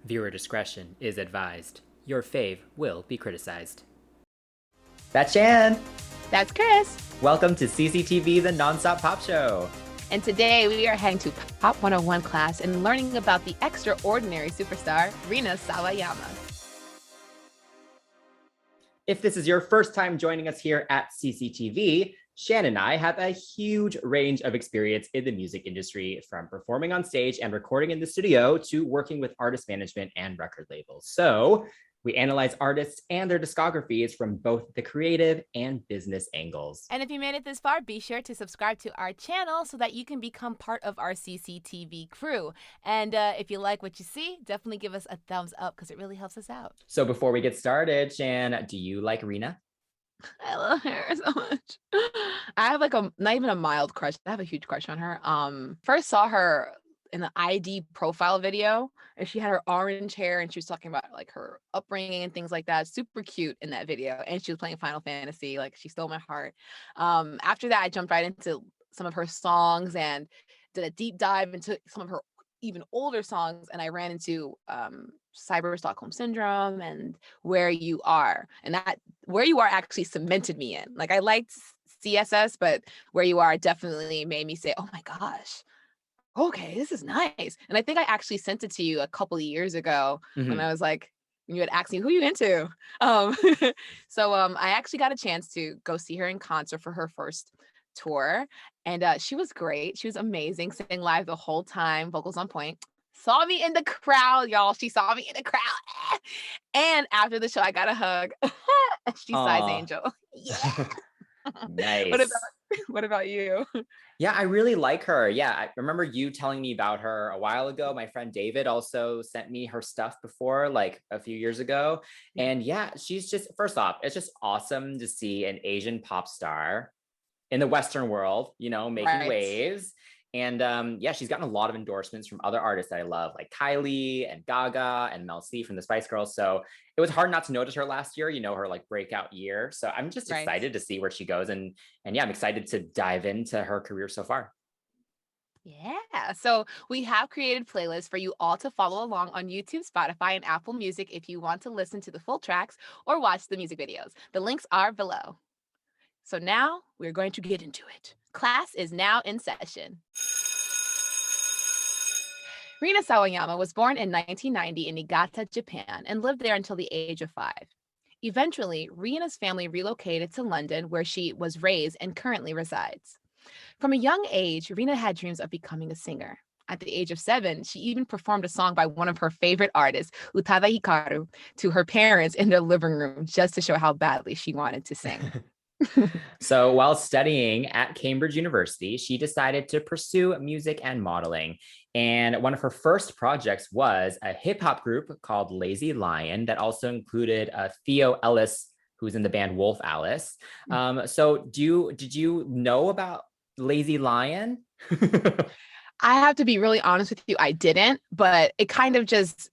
Viewer discretion is advised. Your fave will be criticized. That's Shan. That's Chris. Welcome to CCTV, the Nonstop Pop Show. And today we are heading to Pop 101 class and learning about the extraordinary superstar, Rina Sawayama. If this is your first time joining us here at CCTV, Shan and I have a huge range of experience in the music industry, from performing on stage and recording in the studio to working with artist management and record labels. So we analyze artists and their discographies from both the creative and business angles. And if you made it this far, be sure to subscribe to our channel so that you can become part of our CCTV crew. And if you like what you see, definitely give us a thumbs up because it really helps us out. So before we get started, Shan, do you like Rina? I love her so much. I have like not even a mild crush. I have a huge crush on her. First saw her in the ID profile video, and she had her orange hair, and she was talking about like her upbringing and things like that. Super cute in that video, and she was playing Final Fantasy. Like, she stole my heart. After that, I jumped right into some of her songs and did a deep dive into some of her even older songs, and I ran into Cyber Stockholm Syndrome and Where You Are, and that Where You Are actually cemented me in. Like, I liked CSS, but Where You Are definitely made me say, oh my gosh, okay, this is nice. And I think I actually sent it to you a couple of years ago when I was like, you had asked me, who are you into? So I actually got a chance to go see her in concert for her first tour, and she was great. She was amazing, singing live the whole time, vocals on point. Saw me in the crowd, y'all. She saw me in the crowd. And after the show, I got a hug. She's size angel. Yeah. Nice. What about you? Yeah, I really like her. Yeah, I remember you telling me about her a while ago. My friend David also sent me her stuff before, like a few years ago. And yeah, she's just, first off, it's just awesome to see an Asian pop star in the Western world, you know, making waves. And yeah, she's gotten a lot of endorsements from other artists that I love, like Kylie and Gaga and Mel C from the Spice Girls. So it was hard not to notice her last year, you know, her like breakout year. So I'm just excited to see where she goes. And yeah, I'm excited to dive into her career so far. Yeah, so we have created playlists for you all to follow along on YouTube, Spotify, and Apple Music if you want to listen to the full tracks or watch the music videos. The links are below. So now we're going to get into it. Class is now in session. Rina Sawayama was born in 1990 in Niigata, Japan, and lived there until the age of 5. Eventually, Rina's family relocated to London, where she was raised and currently resides. From a young age, Rina had dreams of becoming a singer. At the age of 7, she even performed a song by one of her favorite artists, Utada Hikaru, to her parents in their living room, just to show how badly she wanted to sing. So while studying at Cambridge University, she decided to pursue music and modeling. And one of her first projects was a hip hop group called Lazy Lion that also included Theo Ellis, who's in the band Wolf Alice. So did you know about Lazy Lion? I have to be really honest with you, I didn't, but it kind of just,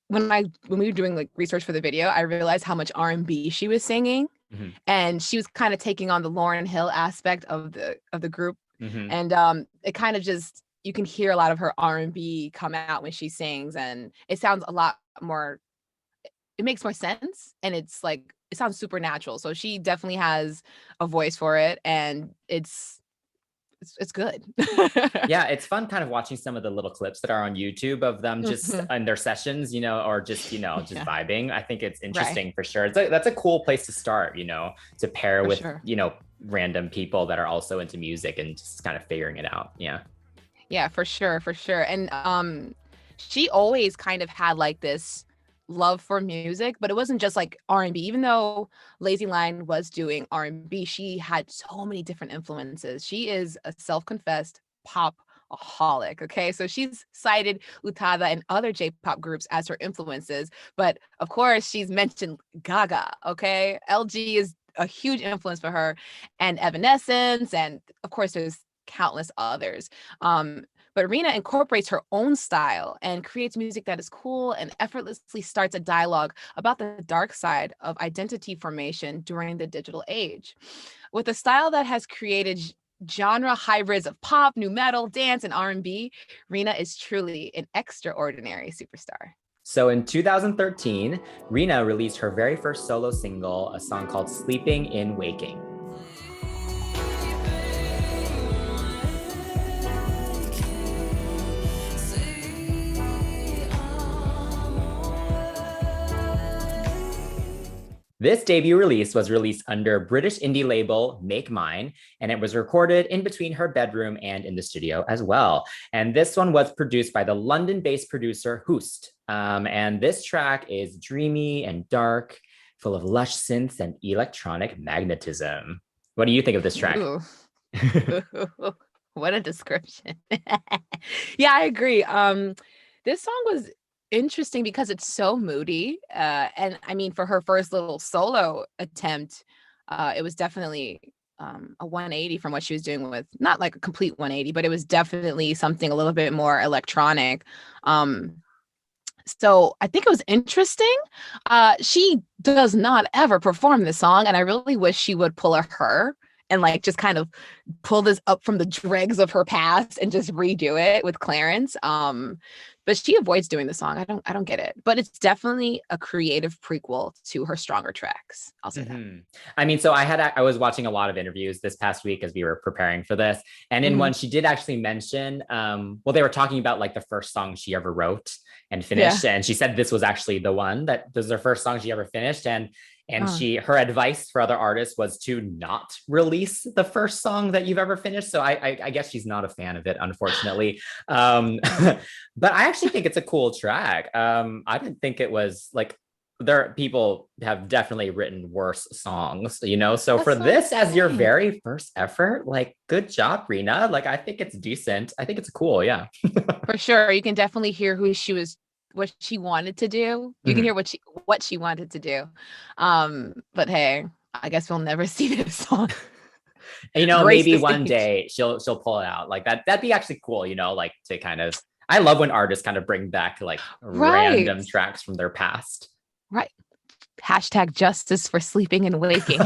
when we were doing like research for the video, I realized how much R&B she was singing. And she was kind of taking on the Lauryn Hill aspect of the group. And it kind of just, you can hear a lot of her R&B come out when she sings, and it sounds a lot more, it makes more sense, and it's like, it sounds supernatural. So she definitely has a voice for it, and it's good. Yeah, it's fun kind of watching some of the little clips that are on YouTube of them just in their sessions, you know, or just, you know, just vibing. I think it's interesting for sure. That's a cool place to start, you know, to pair with, you know, random people that are also into music and just kind of figuring it out. Yeah. Yeah, for sure. And she always kind of had like this love for music, but it wasn't just like R&B. Even though Lazy Lion was doing R&B, she had so many different influences. She is a self-confessed pop-aholic, okay? So she's cited Utada and other J-pop groups as her influences, but of course she's mentioned Gaga, okay? LG is a huge influence for her, and Evanescence, and of course there's countless others. But Rina incorporates her own style and creates music that is cool and effortlessly starts a dialogue about the dark side of identity formation during the digital age. With a style that has created genre hybrids of pop, nu metal, dance, and R&B, Rina is truly an extraordinary superstar. So in 2013, Rina released her very first solo single, a song called Sleeping in Waking. This debut release was released under British indie label Make Mine, and it was recorded in between her bedroom and in the studio as well. And this one was produced by the London-based producer Hoost. And this track is dreamy and dark, full of lush synths and electronic magnetism. What do you think of this track? Ooh. What a description. Yeah, I agree. This song was interesting because it's so moody. And I mean, for her first little solo attempt, it was definitely a 180 from what she was doing with, not like a complete 180, but it was definitely something a little bit more electronic. So I think it was interesting. She does not ever perform this song, and I really wish she would pull a her and like just kind of pull this up from the dregs of her past and just redo it with Clarence. But she avoids doing the song. I don't get it. But it's definitely a creative prequel to her stronger tracks. I'll say that. I mean, so I was watching a lot of interviews this past week as we were preparing for this. And in one, she did actually mention, well, they were talking about like the first song she ever wrote and finished. Yeah. And she said this was actually the one that was her first song she ever finished. And her advice for other artists was to not release the first song that you've ever finished. So I guess she's not a fan of it, unfortunately. But I actually think it's a cool track. I didn't think it was like, people have definitely written worse songs, you know? So for this as your very first effort, like, good job, Rina. Like, I think it's decent. I think it's cool. Yeah. For sure. You can definitely hear what she wanted to do. You can hear what she wanted to do. But hey, I guess we'll never see this song. You know, maybe one day she'll pull it out. Like that'd be actually cool, you know, like to kind of, I love when artists kind of bring back like random tracks from their past. Right. Hashtag justice for sleeping and waking.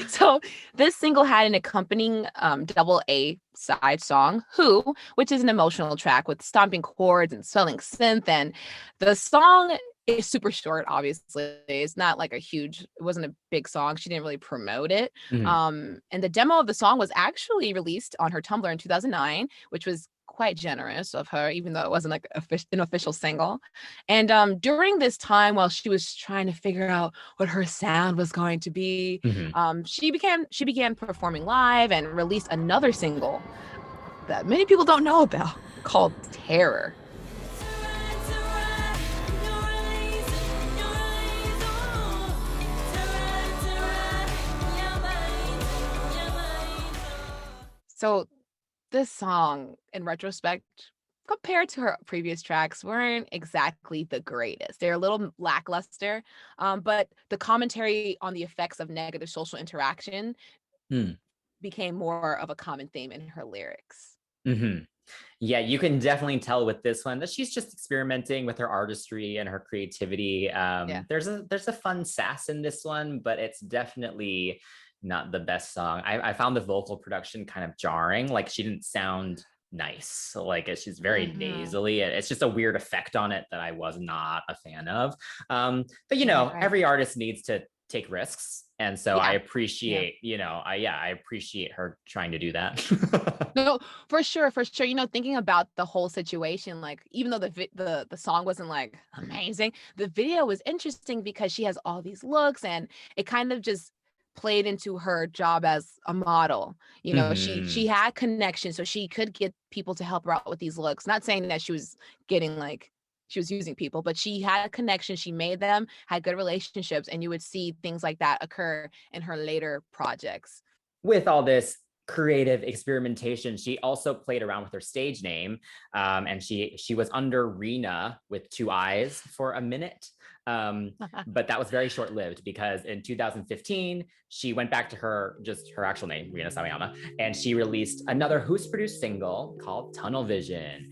So this single had an accompanying double A side song, Who, which is an emotional track with stomping chords and swelling synth. And the song is super short, obviously. It's not like it wasn't a big song. She didn't really promote it. And the demo of the song was actually released on her Tumblr in 2009, which was quite generous of her, even though it wasn't like an official single. And during this time, while she was trying to figure out what her sound was going to be, she began performing live and released another single that many people don't know about called Terror. So this song, in retrospect, compared to her previous tracks, weren't exactly the greatest. They're a little lackluster, but the commentary on the effects of negative social interaction became more of a common theme in her lyrics. Yeah, you can definitely tell with this one that she's just experimenting with her artistry and her creativity. There's a fun sass in this one, but it's definitely not the best song. I found the vocal production kind of jarring. Like, she didn't sound nice. Like, she's very nasally. It's just a weird effect on it that I was not a fan of. But you know, every artist needs to take risks. And so I appreciate, I appreciate her trying to do that. No, for sure. You know, thinking about the whole situation, like, even though the song wasn't like amazing, the video was interesting because she has all these looks, and it kind of just played into her job as a model. You know, she had connections, so she could get people to help her out with these looks. Not saying that she was using people, but she had connections, she made them, had good relationships, and you would see things like that occur in her later projects. With all this creative experimentation, she also played around with her stage name, and she was under Rina with 2 eyes for a minute. But that was very short-lived, because in 2015, she went back to her actual name, Rina Sawayama, and she released another Who's-produced single called Tunnel Vision.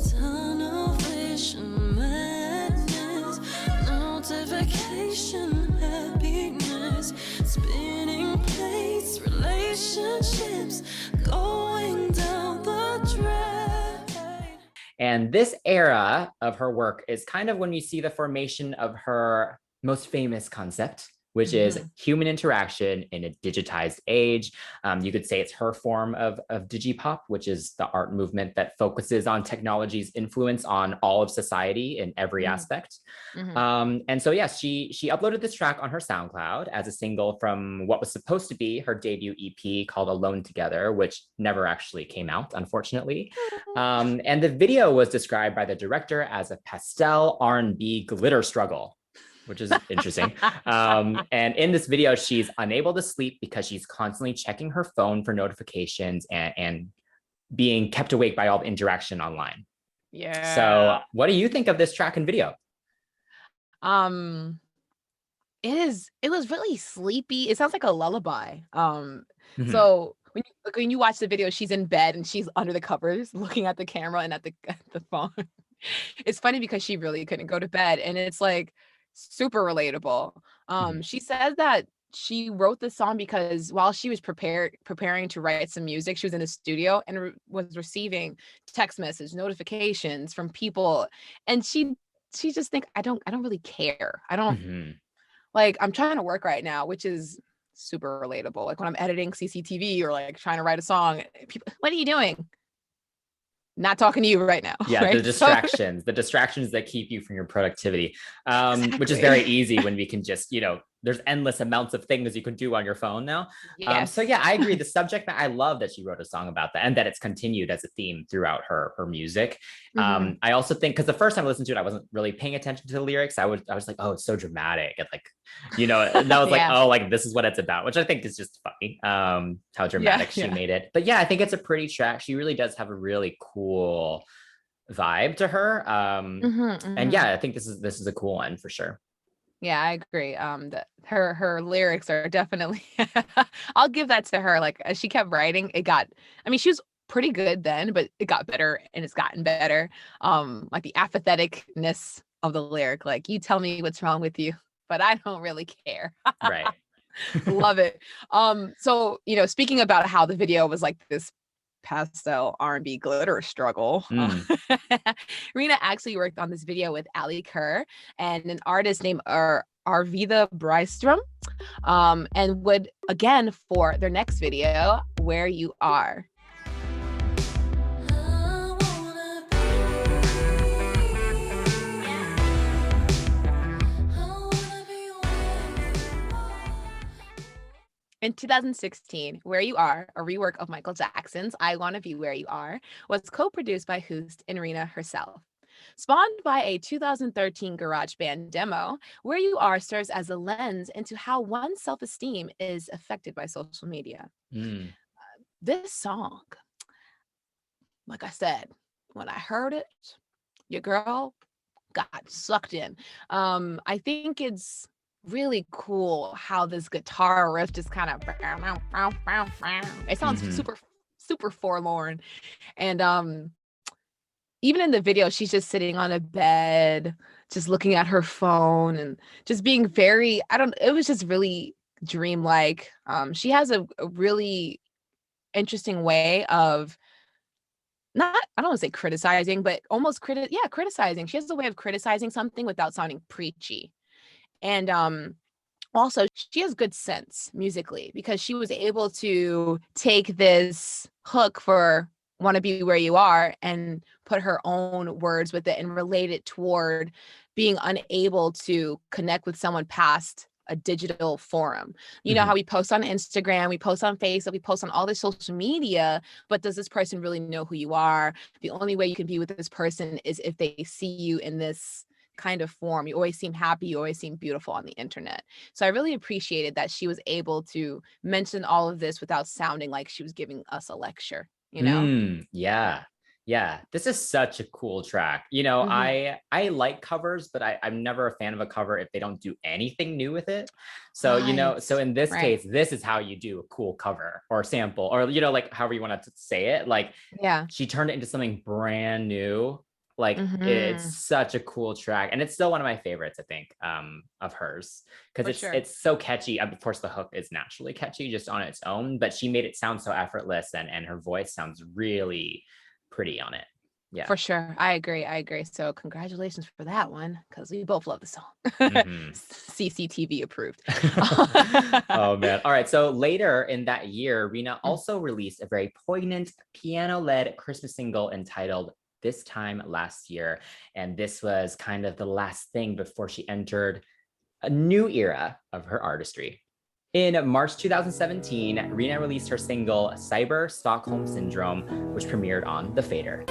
Tunnel Vision, madness, notification, happiness, spinning plates, relationships, going down the drain. And this era of her work is kind of when you see the formation of her most famous concept, which is human interaction in a digitized age. You could say it's her form of digipop, which is the art movement that focuses on technology's influence on all of society in every aspect. And so, yes, she uploaded this track on her SoundCloud as a single from what was supposed to be her debut EP called Alone Together, which never actually came out, unfortunately. And the video was described by the director as a pastel R&B glitter struggle, which is interesting. And in this video, she's unable to sleep because she's constantly checking her phone for notifications and being kept awake by all the interaction online. Yeah. So what do you think of this track and video? It was really sleepy. It sounds like a lullaby. So when you watch the video, she's in bed and she's under the covers looking at the camera and at the phone. It's funny because she really couldn't go to bed, and it's like super relatable. She said that she wrote the song because while she was preparing to write some music, she was in the studio and was receiving text message notifications from people, and she just think I don't really care. I don't like, I'm trying to work right now, which is super relatable. Like when I'm editing CCTV or like trying to write a song, people, what are you doing? Not talking to you right now. Yeah, right? the distractions that keep you from your productivity, which is Exactly. very easy when we can just, there's endless amounts of things you can do on your phone now. Yes. So yeah, I agree. The subject, I love that she wrote a song about that and that it's continued as a theme throughout her music. I also think, because the first time I listened to it, I wasn't really paying attention to the lyrics. I was like, oh, it's so dramatic. And like, and that was like, oh, like this is what it's about, which I think is just funny, how dramatic she made it. But yeah, I think it's a pretty track. She really does have a really cool vibe to her. And yeah, I think this is a cool one for sure. Yeah, I agree. Her lyrics are definitely I'll give that to her. Like as she kept writing, she was pretty good then, but it got better and it's gotten better. Like the apatheticness of the lyric, like you tell me what's wrong with you, but I don't really care. Right. Love it. So speaking about how the video was like this pastel R&B glitter struggle. Rina actually worked on this video with Ali Kerr and an artist named Arvida Bryström, and would again for their next video, Where You Are. In 2016, Where You Are, a rework of Michael Jackson's I Wanna Be Where You Are, was co-produced by Hoost and Rina herself. Spawned by a 2013 GarageBand demo, Where You Are serves as a lens into how one's self-esteem is affected by social media. This song, like I said, when I heard it, your girl got sucked in. I think it's really cool how this guitar riff just kind of it sounds super forlorn, and even in the video she's just sitting on a bed just looking at her phone and just being very it was just really dreamlike. She has a really interesting way of not, I don't want to say criticizing, but almost criticizing. She has a way of criticizing something without sounding preachy. And also she has good sense musically because she was able to take this hook for Wanna Be Where You Are and put her own words with it and relate it toward being unable to connect with someone past a digital forum. You know how we post on Instagram, we post on Facebook, we post on all this social media, but does this person really know who you are? The only way you can be with this person is if they see you in this kind of form. You always seem happy, you always seem beautiful on the internet. So I really appreciated that she was able to mention all of this without sounding like she was giving us a lecture, Yeah, this is such a cool track. I like covers, but I'm never a fan of a cover if they don't do anything new with it. So so in this case, this is how you do a cool cover or sample, or like however you want to say it. Like she turned it into something brand new. Like it's such a cool track, and it's still one of my favorites, I think, of hers, because it's so catchy. Of course, the hook is naturally catchy just on its own, but she made it sound so effortless, and her voice sounds really pretty on it. Yeah. For sure. I agree. So congratulations for that one, because we both love the song. Mhm. CCTV approved. Oh man. All right. So later in that year, Rina also released a very poignant piano-led Christmas single entitled This Time Last Year. And this was kind of the last thing before she entered a new era of her artistry. In March 2017, Rina released her single Cyber Stockholm Syndrome, which premiered on The Fader.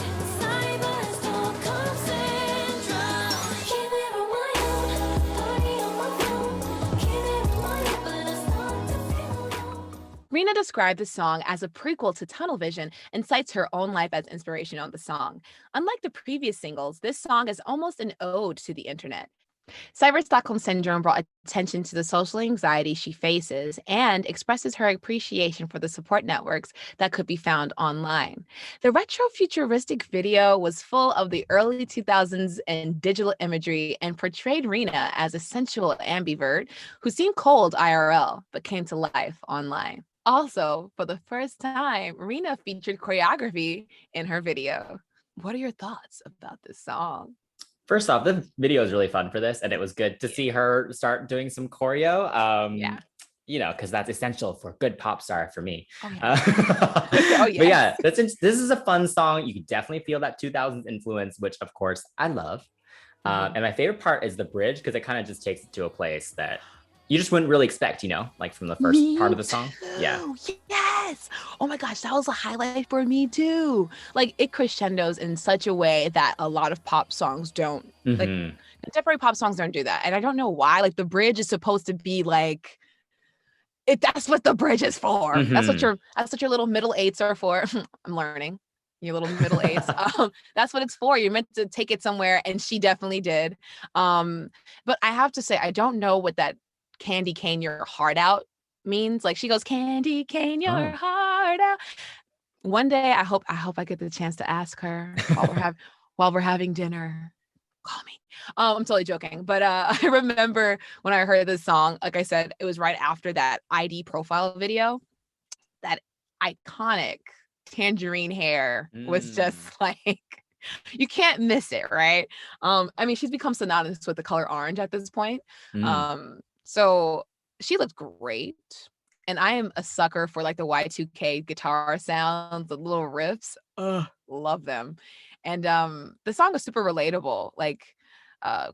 Rina described the song as a prequel to Tunnel Vision and cites her own life as inspiration on the song. Unlike the previous singles, this song is almost an ode to the internet. Cyber Stockholm Syndrome brought attention to the social anxiety she faces and expresses her appreciation for the support networks that could be found online. The retro-futuristic video was full of the early 2000s and digital imagery and portrayed Rina as a sensual ambivert who seemed cold IRL but came to life online. Also, for the first time, Rina featured choreography in her video. What are your thoughts about this song? First off, the video is really fun for this, and it was good to see her start doing some choreo. Yeah. You know, because that's essential for a good pop star for me. Oh, yeah. But yeah, this is a fun song. You can definitely feel that 2000s influence, which of course I love. And my favorite part is the bridge, because it kind of just takes it to a place that you just wouldn't really expect, you know, like from the first part of the song. Yeah. Yes. Oh my gosh, that was a highlight for me too. Like it crescendos in such a way that a lot of pop songs don't. Like contemporary pop songs don't do that. And I don't know why. Like the bridge is supposed to be like that's what the bridge is for. That's what your little middle eights are for. I'm learning. Your little middle eights. That's what it's for. You're meant to take it somewhere, and she definitely did. But I have to say, I don't know what that candy cane your heart out means. Like she goes, candy cane your heart out. One day I hope I get the chance to ask her while we're having dinner. Call me. I'm totally joking. But I remember when I heard this song, like I said, it was right after that ID profile video. That iconic tangerine hair was just like you can't miss it, right? I mean, she's become synonymous with the color orange at this point. So she looked great. And I am a sucker for like the Y2K guitar sounds, the little riffs. Love them. And the song is super relatable. Like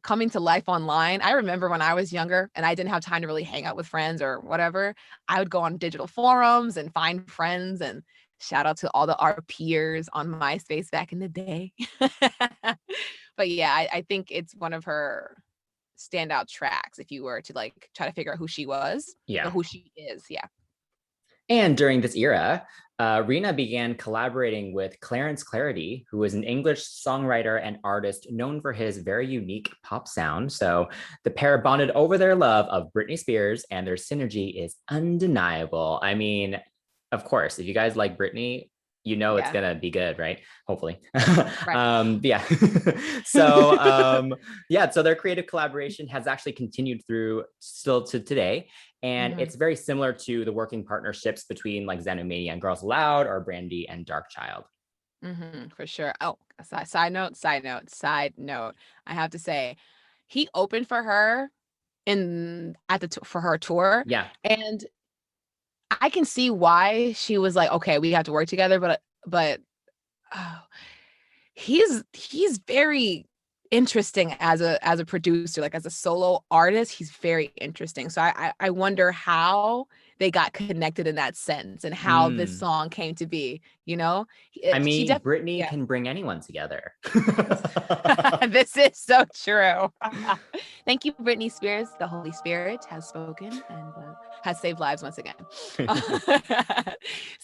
coming to life online. I remember when I was younger and I didn't have time to really hang out with friends or whatever, I would go on digital forums and find friends, and shout out to all our peers on MySpace back in the day. But yeah, I think it's one of her standout tracks if you were to like try to figure out who she was or who she is. Yeah. And during this era, Rina began collaborating with Clarence Clarity, who is an English songwriter and artist known for his very unique pop sound. So the pair bonded over their love of Britney Spears, and their synergy is undeniable. I mean, of course, if you guys like Britney, you know it's gonna be good, right? Hopefully. Yeah. So their creative collaboration has actually continued through still to today. And it's very similar to the working partnerships between like Xenomania and Girls Aloud, or Brandy and Darkchild. For sure. Oh, side note. I have to say, he opened for her for her tour. Yeah. And I can see why she was like, okay, we have to work together, but he's very interesting as a producer, like as a solo artist. He's very interesting. So I wonder how they got connected in that sense and how this song came to be, you know? I mean, Britney can bring anyone together. This is so true. Thank you, Britney Spears. The Holy Spirit has spoken and has saved lives once again.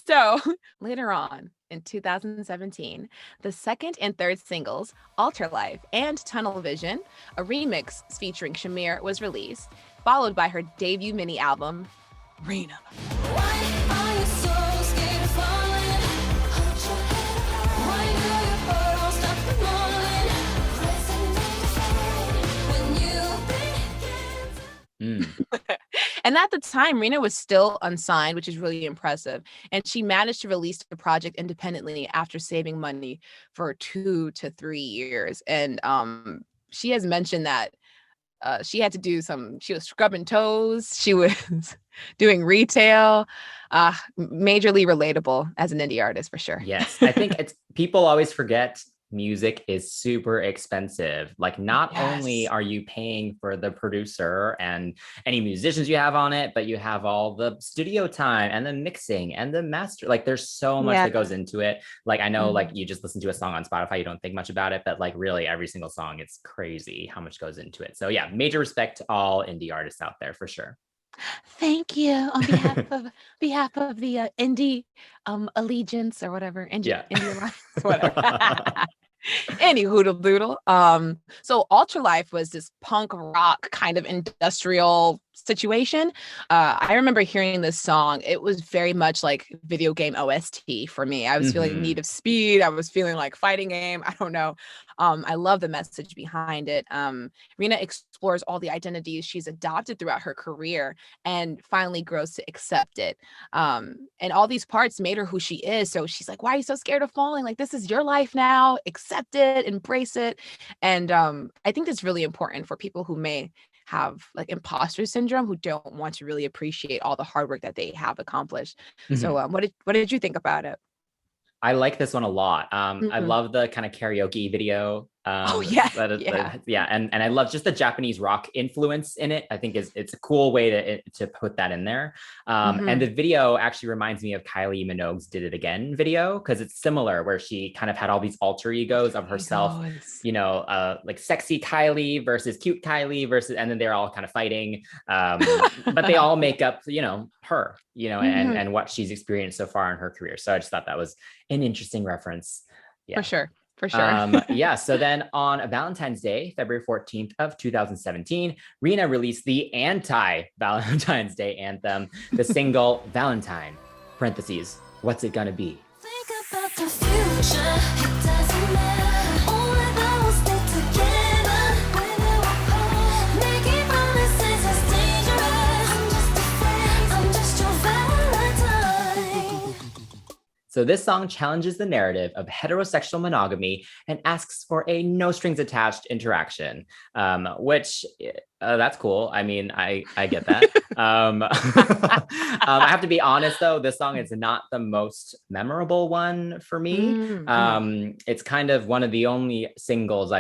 So later on in 2017, the second and third singles, Alterlife and Tunnel Vision, a remix featuring Shamir, was released, followed by her debut mini album, Rina. And at the time, Rina was still unsigned, which is really impressive. And she managed to release the project independently after saving money for 2 to 3 years. And she has mentioned that she had to do she was scrubbing toes. She was doing retail, majorly relatable as an indie artist for sure. Yes, I think it's people always forget music is super expensive. Like, not only Yes. are you paying for the producer and any musicians you have on it, but you have all the studio time and the mixing and the master. Like, there's so much Yeah. that goes into it. Like, I know, like, Mhm. you just listen to a song on Spotify, you don't think much about it, but like, really, every single song, it's crazy how much goes into it. So yeah, major respect to all indie artists out there for sure. Thank you on behalf of the indie allegiance or whatever, Yeah. indie alliance, whatever. Any hoodle doodle. So Alterlife was this punk rock kind of industrial situation. I remember hearing this song. It was very much like video game OST for me. I was feeling Need of Speed. I was feeling like fighting game. I don't know. I love the message behind it. Rina explores all the identities she's adopted throughout her career and finally grows to accept it. And all these parts made her who she is. So she's like, why are you so scared of falling? Like, this is your life now. Accept it, embrace it. And I think that's really important for people who may have like imposter syndrome, who don't want to really appreciate all the hard work that they have accomplished. So what did you think about it? I like this one a lot. I Mhm. love the kind of karaoke video. Oh yeah. Yeah, Yeah. and I love just the Japanese rock influence in it. I think it's a cool way to put that in there. And Mhm. the video actually reminds me of Kylie Minogue's "Did It Again" video, because it's similar, where she kind of had all these alter egos of herself. Egos. You know, like sexy Kylie versus cute Kylie versus, and then they're all kind of fighting. But they all make up, her, Mhm. and what she's experienced so far in her career. So I just thought that was an interesting reference. For Yeah. sure. For sure. Yeah. So then on Valentine's Day, February 14th of 2017, Rina released the anti-Valentine's Day anthem, the single Valentine, parentheses, what's it gonna be? Think about the future, it doesn't matter. Only those stick together when they walk home. Making promises is dangerous. I'm just a friend, I'm just your Valentine. So this song challenges the narrative of heterosexual monogamy and asks for a no strings attached interaction, which that's cool. I mean, I get that. I have to be honest though, this song is not the most memorable one for me. It's kind of one of the only singles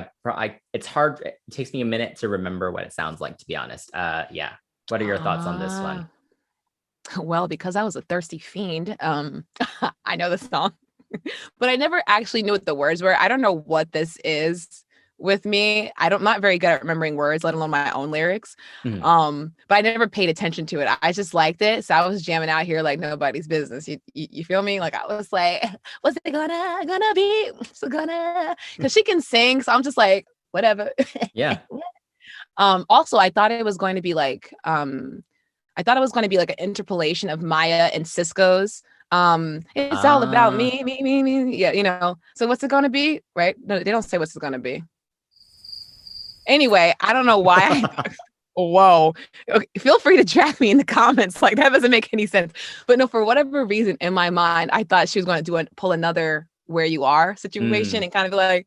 it's hard. It takes me a minute to remember what it sounds like, to be honest. Yeah. What are your thoughts on this one? Well, because I was a thirsty fiend, I know the song, but I never actually knew what the words were. I don't know what this is with me. I'm not very good at remembering words, let alone my own lyrics. But I never paid attention to it. I just liked it. So I was jamming out here like nobody's business. You feel me? Like I was like, what's it gonna be? What's it gonna? Because she can sing. So I'm just like, whatever. Yeah. Also, I thought it was going to be like an interpolation of Maya and Cisco's. It's all about me, me, me, me. Yeah, So what's it gonna be? Right? No, they don't say what's it gonna be. Anyway, I don't know why. Whoa. Okay, feel free to drag me in the comments. Like that doesn't make any sense. But no, for whatever reason in my mind, I thought she was going to pull another Where You Are situation and kind of be like,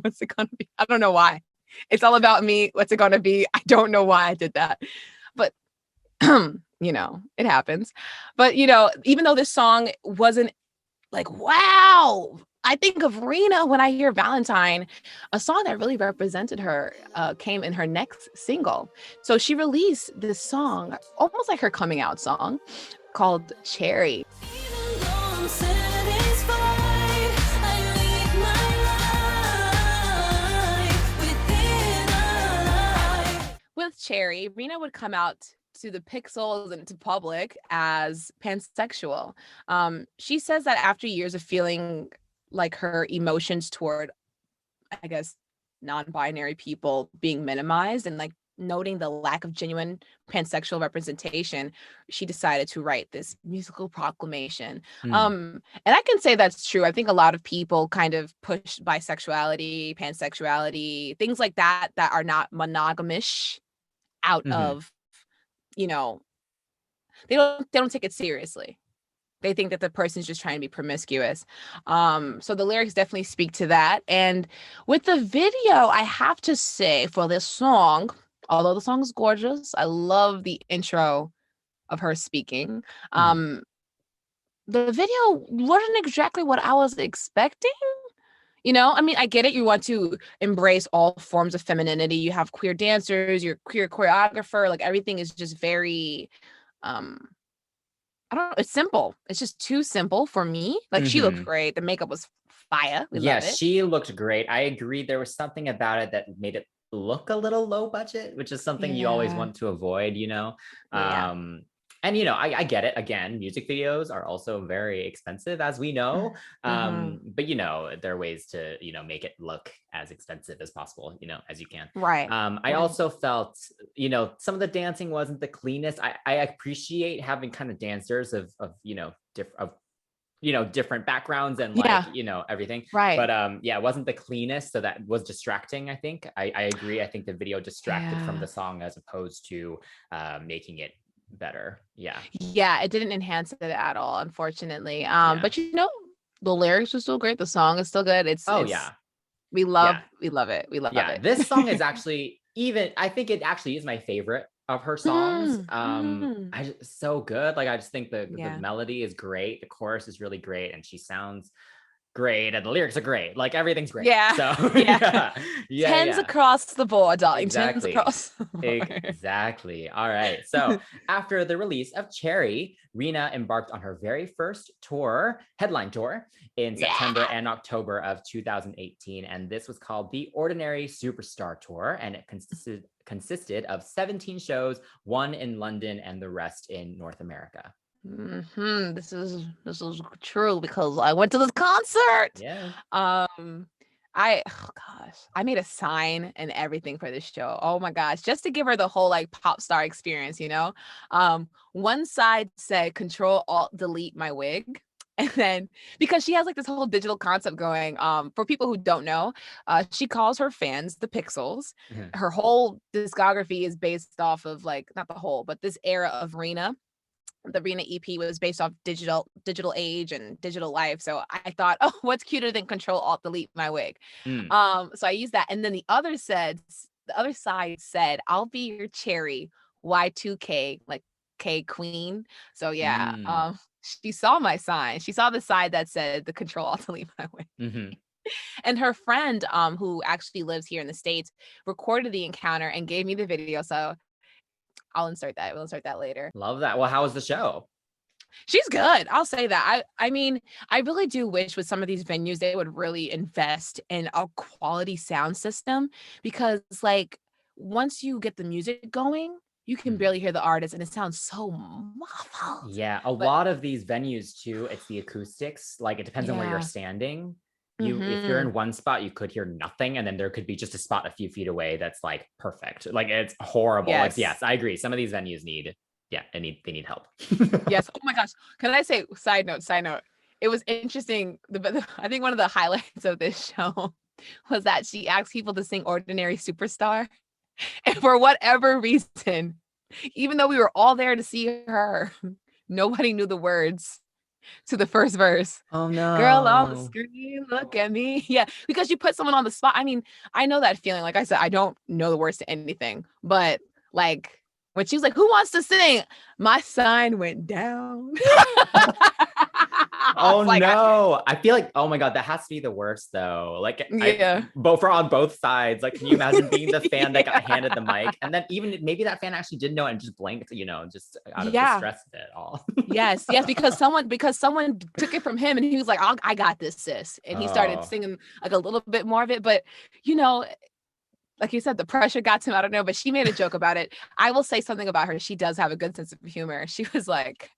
what's it gonna be? I don't know why. It's all about me. What's it gonna be? I don't know why I did that. But it happens. But, even though this song wasn't like, wow, I think of Rina when I hear Valentine, a song that really represented her came in her next single. So she released this song, almost like her coming out song, called Cherry. Even though I'm satisfied, I live my life within a lie. With Cherry, Rina would come out to the pixels and to public as pansexual. She says that after years of feeling like her emotions toward, I guess, non-binary people being minimized and like noting the lack of genuine pansexual representation, she decided to write this musical proclamation. And I can say that's true. I think a lot of people kind of push bisexuality, pansexuality, things like that are not monogamish out of they don't take it seriously. They think that the person's just trying to be promiscuous. So the lyrics definitely speak to that. And with the video, I have to say for this song, although the song is gorgeous, I love the intro of her speaking. The video wasn't exactly what I was expecting. I mean, I get it. You want to embrace all forms of femininity. You have queer dancers, you're queer choreographer, like everything is just very, I don't know, it's simple. It's just too simple for me. Like she looked great. The makeup was fire. We love it. She looked great. I agree. There was something about it that made it look a little low budget, which is something you always want to avoid, And, I get it. Again, music videos are also very expensive, as we know. But, there are ways to, make it look as expensive as possible, as you can. Right. I also felt, some of the dancing wasn't the cleanest. I appreciate having kind of dancers of different backgrounds and everything. Right. But it wasn't the cleanest. So that was distracting, I think. I agree. I think the video distracted from the song as opposed to making it better. It didn't enhance it at all, unfortunately. But the lyrics are still great. The song is still good. We love it. We love it. This song is actually I think it actually is my favorite of her songs. So good. Like I just think the melody is great, the chorus is really great, and she sounds great, and the lyrics are great. Like everything's great. Tens across the board, darling. Exactly. Tens across the board. Exactly. All right. So after the release of Cherry, Rina embarked on her very first headline tour in September and October of 2018, and this was called the Ordinary Superstar Tour, and it consisted of 17 shows, one in London and the rest in North America. This is true because I went to this concert. I made a sign and everything for this show. Oh my gosh, just to give her the whole like pop star experience, one side said Control Alt Delete my wig. And then because she has like this whole digital concept going, for people who don't know, she calls her fans the Pixels. Her whole discography is based off of like, not the whole, but this era of Rina. The Rina EP was based off digital age and digital life. So I thought, oh, what's cuter than Control Alt Delete my wig? So I used that. And then the other side said, I'll be your cherry Y2K, like K queen. So she saw my sign. She saw the side that said the Control Alt Delete my wig. And her friend, who actually lives here in the States, recorded the encounter and gave me the video. So I'll insert that. We'll insert that later. Love that. Well, how was the show? She's good. I'll say that. I mean, I really do wish with some of these venues, they would really invest in a quality sound system, because like once you get the music going, you can barely hear the artist and it sounds so muffled. Yeah. A lot of these venues too, it's the acoustics. Like it depends on where you're standing. If you're in one spot, you could hear nothing, and then there could be just a spot a few feet away that's like perfect. Like it's horrible. Yes, I agree. Some of these venues need help. Yes. Oh my gosh. Can I say side note? It was interesting. I think one of the highlights of this show was that she asked people to sing Ordinary Superstar. And for whatever reason, even though we were all there to see her, nobody knew the words to the first verse. Oh no. Girl on the screen, look at me. Yeah, because you put someone on the spot. I mean, I know that feeling. Like I said, I don't know the words to anything, but like when she was like, who wants to sing? My sign went down. Oh like, no. I feel like, oh my God, that has to be the worst though. Like on both sides. Like, can you imagine being the fan that got handed the mic? And then even maybe that fan actually didn't know and just blanked, just out of the stress of it all. yes, because someone took it from him and he was like, I got this, sis. And he started singing like a little bit more of it. But like you said, the pressure got to him. I don't know, but she made a joke about it. I will say something about her. She does have a good sense of humor. She was like,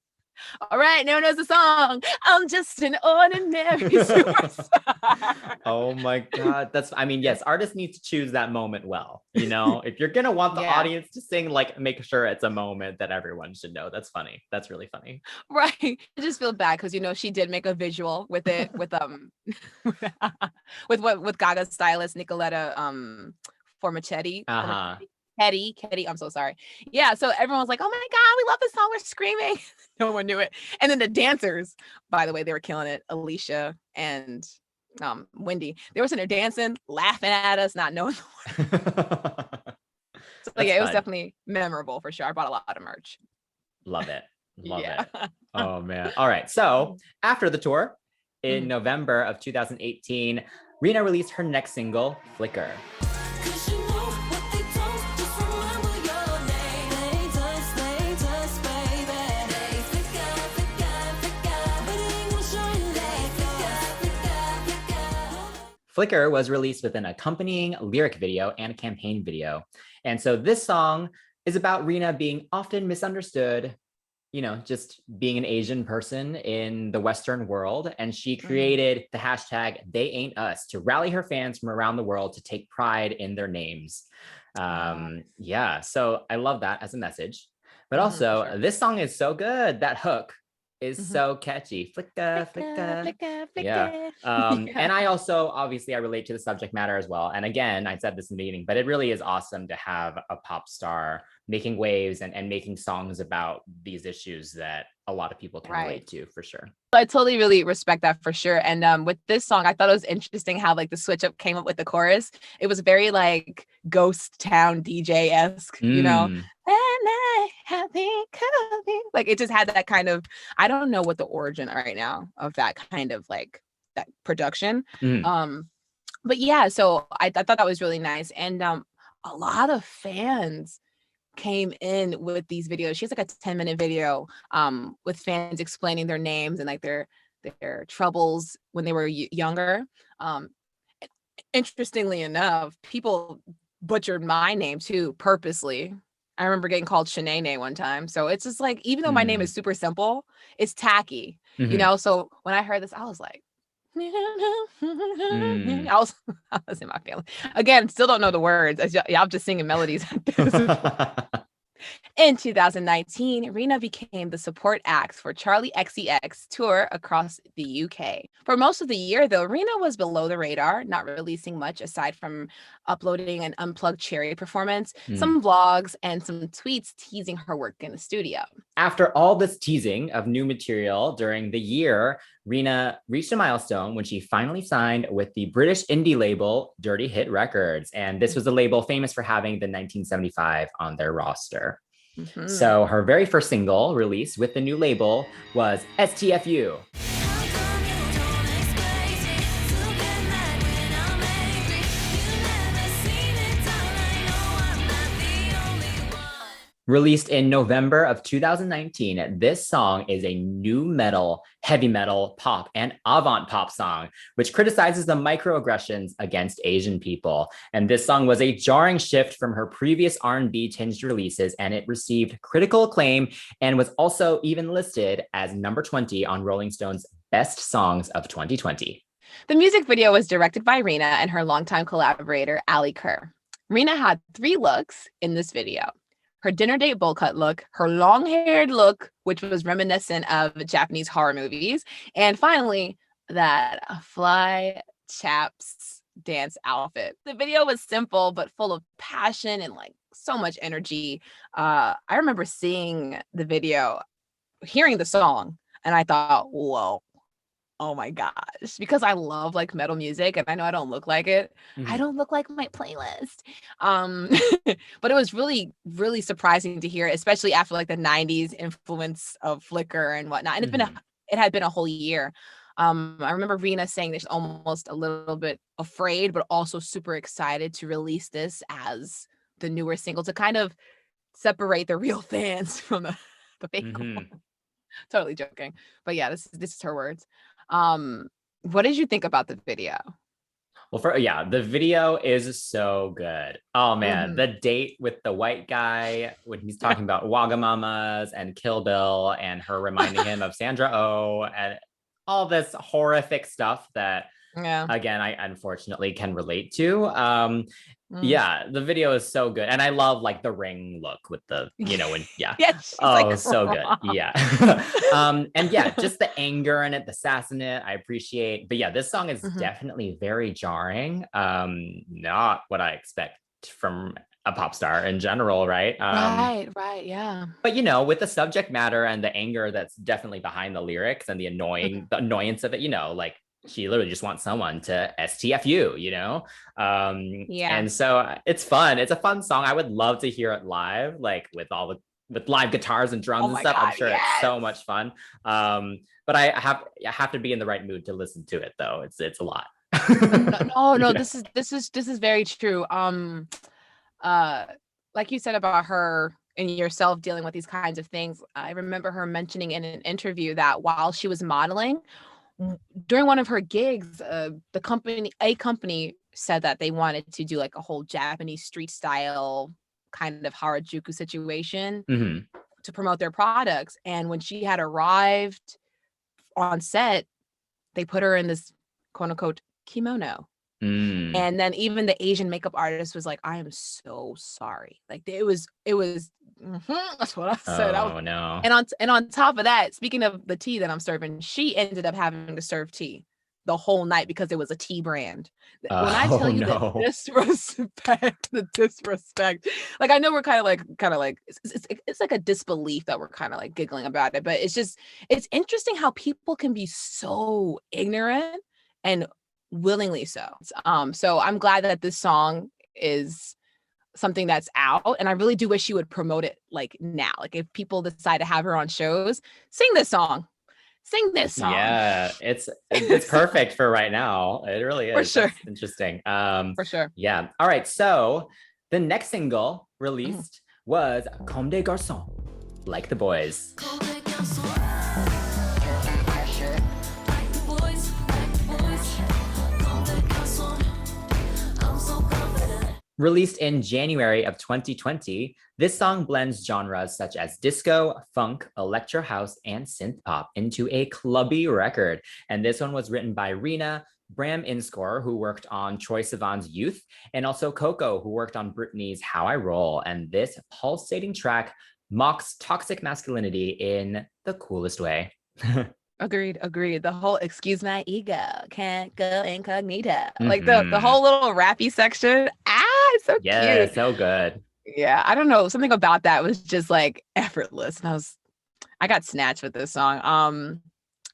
all right, no one knows the song. I'm just an ordinary superstar. Oh my God. Yes, artists need to choose that moment well. If you're going to want the audience to sing, like make sure it's a moment that everyone should know. That's funny. That's really funny. Right. I just feel bad because, she did make a visual with it, with Gaga's stylist, Nicoletta Formichetti. Ketty, I'm so sorry. Yeah, so everyone was like, oh my God, we love this song, we're screaming. No one knew it. And then the dancers, by the way, they were killing it. Alicia and Wendy, they were sitting there dancing, laughing at us, not knowing the words. So That's yeah, it was fun. definitely memorable for sure. I bought a lot of merch. Love it. Love Yeah. it. Oh man. All right. So after the tour in Mhm. November of 2018, Rina released her next single, Flicker. 'Cause you know what they don't, just remember your name. They just, baby. They flicker, but it ain't gonna show you they flicker. Flicker was released with an accompanying lyric video and campaign video. And so this song is about Rina being often misunderstood, you know, just being an Asian person in the Western world. And she created the hashtag They Ain't Us to rally her fans from around the world to take pride in their names. Yeah, so I love that as a message. But also, sure. this song is so good. That hook is so catchy. Flicka, flicka. Flicker. Yeah. And I also, obviously, I relate to the subject matter as well. And again, I said this in the beginning, but it really is awesome to have a pop star making waves and making songs about these issues that a lot of people can relate to, for sure. I totally really respect that for sure. And with this song, I thought it was interesting how like the switch up came up with the chorus. It was very like ghost town DJ-esque, you know. Mm. And I have been coming. Like it just had that kind of, I don't know what the origin right now of that kind of like that production. Mm. But yeah, so I thought that was really nice. And a lot of fans came in with these videos. She has like a 10-minute video with fans explaining their names and like their troubles when they were younger. Interestingly enough, people butchered my name too purposely. I remember getting called Shanae one time. So it's just like, even though my name is super simple, it's tacky, you know? So when I heard this, I was like, I was in my family. Again, still don't know the words. I'm just singing melodies. In 2019, Rina became the support act for Charlie XCX tour across the UK. For most of the year, though, Rina was below the radar, not releasing much aside from uploading an unplugged Cherry performance, some vlogs, and some tweets teasing her work in the studio. After all this teasing of new material during the year, Rina reached a milestone when she finally signed with the British indie label Dirty Hit Records. And this was a label famous for having the 1975 on their roster. So her very first single release with the new label was STFU. Released in November of 2019, this song is a new metal, heavy metal, pop, and avant pop song, which criticizes the microaggressions against Asian people. And this song was a jarring shift from her previous R&B tinged releases, and it received critical acclaim and was also even listed as number 20 on Rolling Stone's Best Songs of 2020. The music video was directed by Rina and her longtime collaborator, Ali Kerr. Rina had 3 looks in this video. Her dinner date bowl cut look, her long-haired look, which was reminiscent of Japanese horror movies, and finally, that fly chaps dance outfit. The video was simple, but full of passion and like so much energy. I remember seeing the video, hearing the song, and I thought, whoa, oh my gosh, because I love like metal music and I know I don't look like it. I don't look like my playlist. But it was really, really surprising to hear, especially after like the 90s influence of Flickr and whatnot. And it had been a whole year. I remember Rina saying that she's almost a little bit afraid, but also super excited to release this as the newer single to kind of separate the real fans from the fake ones. Totally joking. But yeah, this is her words. What did you think about the video? Well, the video is so good. Oh man, the date with the white guy when he's talking about Wagamamas and Kill Bill and her reminding him of Sandra Oh and all this horrific stuff that, again, I unfortunately can relate to. Yeah, the video is so good. And I love like the ring look with the, and so good. Yeah. And yeah, just the anger in it, the sass in it, I appreciate. But yeah, this song is definitely very jarring. Not what I expect from a pop star in general, right? Right, yeah. But you know, with the subject matter and the anger that's definitely behind the lyrics and the annoyance of it, you know, like she literally just wants someone to STFU, you know? Yeah. And so it's fun. It's a fun song. I would love to hear it live, like with live guitars and drums Oh and my stuff. I'm God, sure it's so much fun. But I have to be in the right mood to listen to it though. It's a lot. No, Yeah. this is very true. Like you said about her and yourself dealing with these kinds of things, I remember her mentioning in an interview that while she was modeling, during one of her gigs, a company said that they wanted to do like a whole Japanese street style kind of Harajuku situation Mhm. to promote their products. And when she had arrived on set, they put her in this quote unquote kimono. Mm. And then even the Asian makeup artist was like, I am so sorry. Like it was that's what I said. Oh no. And on top of that, speaking of the tea that I'm serving, she ended up having to serve tea the whole night because it was a tea brand. When I tell you no. the disrespect, like I know we're kind of like it's like a disbelief that we're kind of like giggling about it, but it's interesting how people can be so ignorant and willingly so. So I'm glad that this song is something that's out, and I really do wish she would promote it like now. Like if people decide to have her on shows, sing this song. Yeah, it's perfect for right now. It really is. For sure. That's interesting. For sure. Yeah. All right. So the next single released was Comme des Garçons, like the boys. Comme des garçons. Like the boys, like the boys. Comme des garçons. I'm so confident. Released in January of 2020, this song blends genres such as disco, funk, electro house, and synth pop into a clubby record. And this one was written by Rina, Bram Inscore, who worked on Troye Sivan's Youth, and also Coco, who worked on Britney's How I Roll. And this pulsating track mocks toxic masculinity in the coolest way. Agreed. The whole excuse my ego, can't go incognito. Like the whole little rappy section. It's so cute. So good. Yeah, I don't know. Something about that was just like effortless. And I got snatched with this song.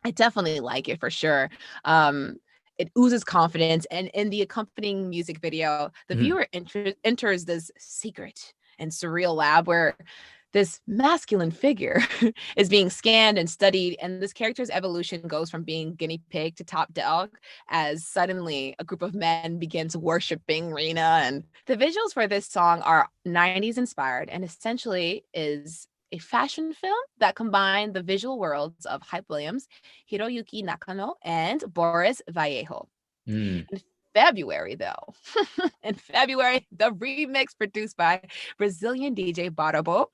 I definitely like it for sure. It oozes confidence, and in the accompanying music video, the viewer enters this secret and surreal lab where this masculine figure is being scanned and studied, and this character's evolution goes from being guinea pig to top dog as suddenly a group of men begins worshiping Rina. And the visuals for this song are 90s inspired and essentially is a fashion film that combined the visual worlds of Hype Williams, Hiroyuki Nakano, and Boris Vallejo. In February, though, the remix produced by Brazilian DJ Brabo,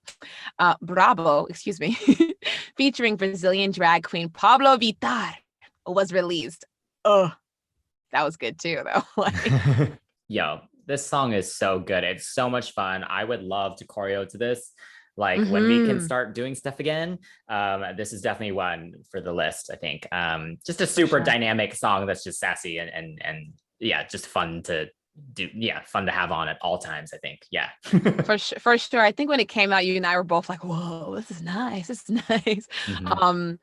featuring Brazilian drag queen Pablo Vittar was released. That was good too, though. Yo, this song is so good. It's so much fun. I would love to choreo to this. Like when we can start doing stuff again, this is definitely one for the list, I think. Just a super dynamic song that's just sassy and yeah, just fun to do. Yeah, fun to have on at all times, I think. Yeah. For sure. I think when it came out, you and I were both like, whoa, this is nice. When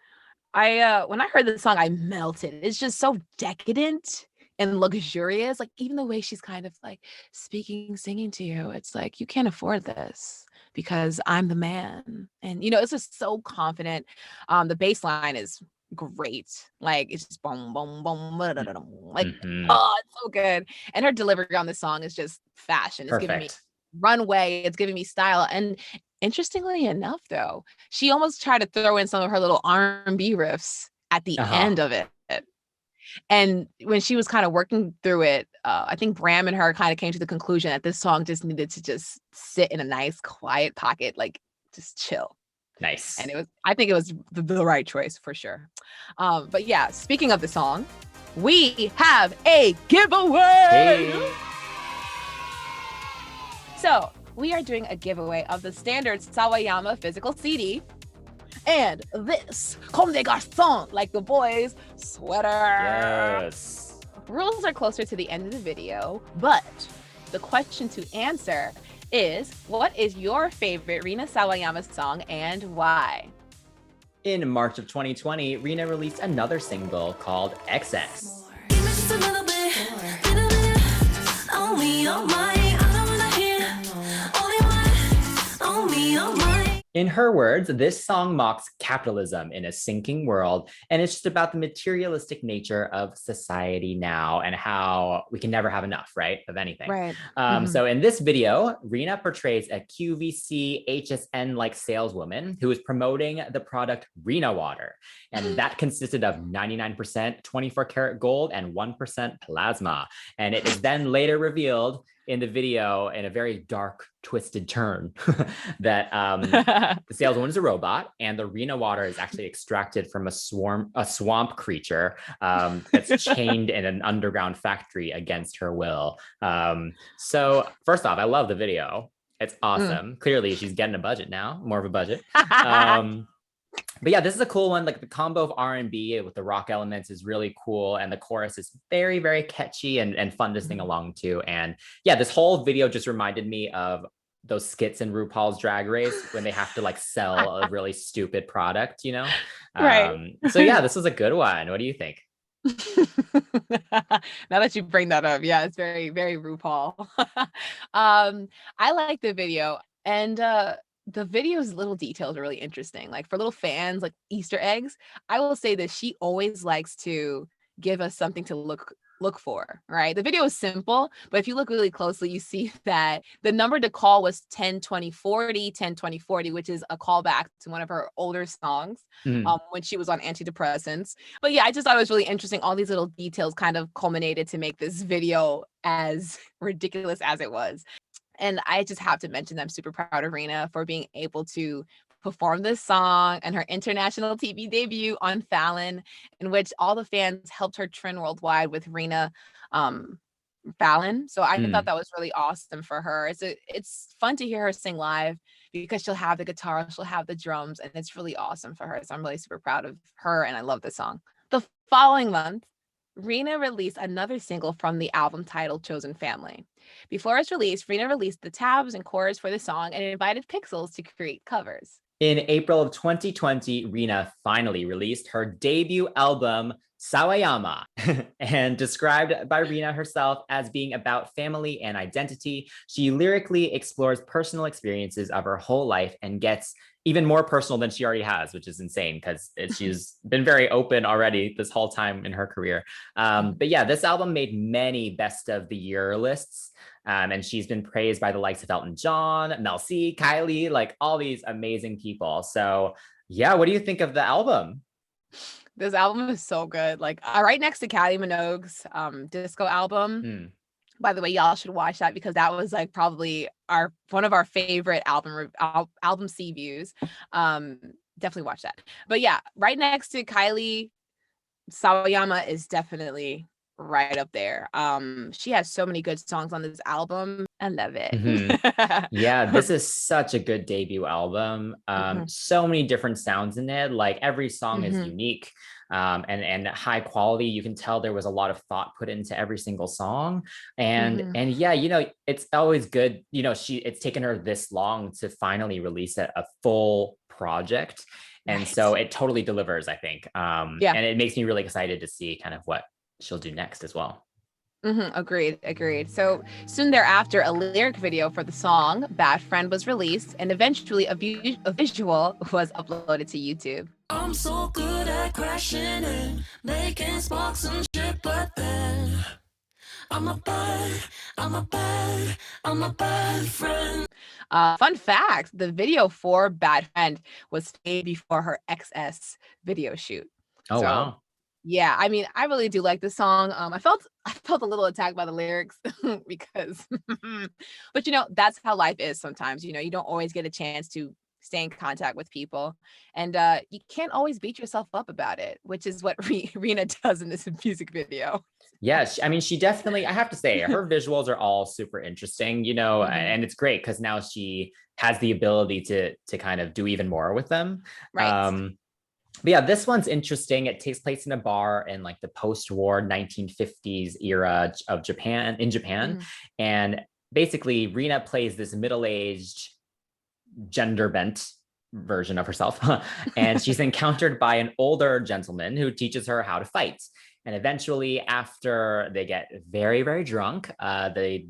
I heard the song, I melted. It's just so decadent and luxurious. Like even the way she's kind of like singing to you, it's like, you can't afford this because I'm the man. And it's just so confident. The bass line is great. Like it's just boom, boom, boom, like it's so good. And her delivery on the song is just fashion. It's giving me runway, it's giving me style. And interestingly enough, though, she almost tried to throw in some of her little R&B riffs at the end of it. And when she was kind of working through it, I think Bram and her kind of came to the conclusion that this song just needed to just sit in a nice, quiet pocket, like just chill. Nice. And I think it was the right choice for sure. But yeah, speaking of the song, we have a giveaway. Hey. So we are doing a giveaway of the standard Sawayama physical CD and this Comme des Garçons, like the boys, sweater. Yes. Rules are closer to the end of the video, but the question to answer is, what is your favorite Rina Sawayama song and why? In March of 2020, Rina released another single called XS. Give me just a little bit, little bit. On me, on mine. I don't wanna hear only one. On me, on mine. In her words, this song mocks capitalism in a sinking world, and it's just about the materialistic nature of society now and how we can never have enough, right, of anything. Right. So in this video, Rina portrays a QVC HSN-like saleswoman who is promoting the product Rina Water, and that consisted of 99% 24-karat gold and 1% plasma. And it is then later revealed in the video in a very dark, twisted turn that the saleswoman is a robot, and the Rina water is actually extracted from a swamp creature that's chained in an underground factory against her will. So first off, I love the video. It's awesome. Clearly, she's getting a budget now, more of a budget. But yeah, this is a cool one. Like the combo of R&B with the rock elements is really cool. And the chorus is very, very catchy and fun to sing along to. And yeah, this whole video just reminded me of those skits in RuPaul's Drag Race when they have to like sell a really stupid product, you know? Right. So yeah, this was a good one. What do you think? Now that you bring that up, yeah, it's very, very RuPaul. I like the video, and the video's little details are really interesting. Like for little fans, like Easter eggs, I will say that she always likes to give us something to look for, right? The video is simple, but if you look really closely, you see that the number to call was 10-20-40, 10-20-40, which is a callback to one of her older songs when she was on antidepressants. But yeah, I just thought it was really interesting. All these little details kind of culminated to make this video as ridiculous as it was. And I just have to mention that I'm super proud of Rina for being able to perform this song and her international TV debut on Fallon, in which all the fans helped her trend worldwide with Rina Fallon. So I thought that was really awesome for her. It's fun to hear her sing live because she'll have the guitar, she'll have the drums, and it's really awesome for her. So I'm really super proud of her, and I love this song. The following month, Rina released another single from the album titled Chosen Family. Before its release, Rina released the tabs and chorus for the song and invited Pixels to create covers. In April of 2020, Rina finally released her debut album, Sawayama, and described by Rina herself as being about family and identity. She lyrically explores personal experiences of her whole life and gets even more personal than she already has, which is insane because she's been very open already this whole time in her career. But yeah, this album made many best of the year lists. And she's been praised by the likes of Elton John, Mel C, Kylie, like all these amazing people. So yeah, what do you think of the album? This album is so good. Like right next to Kylie Minogue's disco album. By the way, y'all should watch that because that was like probably one of our favorite album C views. Definitely watch that. But yeah, right next to Kylie, Sawayama is definitely right up there. She has so many good songs on this album. I love it. Yeah, this is such a good debut album. So many different sounds in it. Like every song is unique and high quality. You can tell there was a lot of thought put into every single song. And yeah, you know, it's always good. You know, it's taken her this long to finally release a full project. And so it totally delivers, I think. And it makes me really excited to see kind of what she'll do next as well. Agreed. So soon thereafter, a lyric video for the song Bad Friend was released, and eventually a visual was uploaded to YouTube. I'm so good at crashing and making sparks and shit, but then I'm a bad friend. Fun fact, the video for Bad Friend was made before her XS video shoot. Oh, wow. Yeah, I mean, I really do like this song. I felt a little attacked by the lyrics because, but you know, that's how life is sometimes. You know, you don't always get a chance to stay in contact with people, and you can't always beat yourself up about it, which is what Rina does in this music video. Yeah, I mean, she definitely, I have to say, her visuals are all super interesting, you know, and it's great because now she has the ability to kind of do even more with them. Right. But yeah, this one's interesting. It takes place in a bar in like the post-war 1950s era of Japan, in Japan. And basically Rina plays this middle-aged gender bent version of herself. And she's encountered by an older gentleman who teaches her how to fight. And eventually, after they get very, very drunk, the